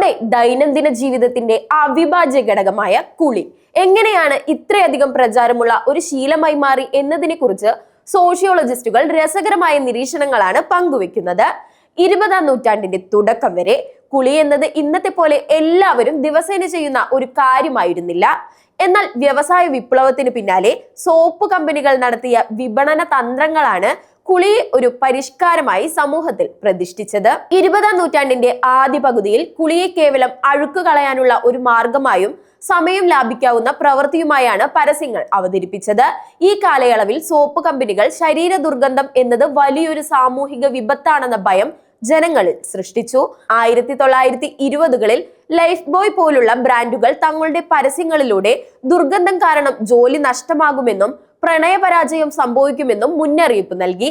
നമ്മുടെ ദൈനംദിന ജീവിതത്തിന്റെ അവിഭാജ്യ ഘടകമായ കുളി എങ്ങനെയാണ് ഇത്രയധികം പ്രചാരമുള്ള ഒരു ശീലമായി മാറി എന്നതിനെ കുറിച്ച് സോഷ്യോളജിസ്റ്റുകൾ രസകരമായ നിരീക്ഷണങ്ങളാണ് പങ്കുവെക്കുന്നത്. 20-ാം നൂറ്റാണ്ടിന്റെ തുടക്കം വരെ കുളി എന്നത് ഇന്നത്തെ പോലെ എല്ലാവരും ദിവസേന ചെയ്യുന്ന ഒരു കാര്യമായിരുന്നില്ല. എന്നാൽ വ്യവസായ വിപ്ലവത്തിന് പിന്നാലെ സോപ്പ് കമ്പനികൾ നടത്തിയ വിപണന തന്ത്രങ്ങളാണ് കുളിയെ ഒരു പരിഷ്കാരമായി സമൂഹത്തിൽ പ്രതിഷ്ഠിച്ചത്. 20-ാം നൂറ്റാണ്ടിന്റെ ആദ്യ പകുതിയിൽ കുളിയെ കേവലം അഴുക്ക് കളയാനുള്ള ഒരു മാർഗമായും സമയം ലാഭിക്കാവുന്ന പ്രവൃത്തിയുമായാണ് പരസ്യങ്ങൾ അവതരിപ്പിച്ചത്. ഈ കാലയളവിൽ സോപ്പ് കമ്പനികൾ ശരീര ദുർഗന്ധം എന്നത് വലിയൊരു സാമൂഹിക വിപത്താണെന്ന ഭയം ജനങ്ങളിൽ സൃഷ്ടിച്ചു. 1920-കളിൽ ലൈഫ് ബോയ് പോലുള്ള ബ്രാൻഡുകൾ തങ്ങളുടെ പരസ്യങ്ങളിലൂടെ ദുർഗന്ധം കാരണം ജോലി നഷ്ടമാകുമെന്നും പ്രണയപരാജയം സംഭവിക്കുമെന്നും മുന്നറിയിപ്പ് നൽകി.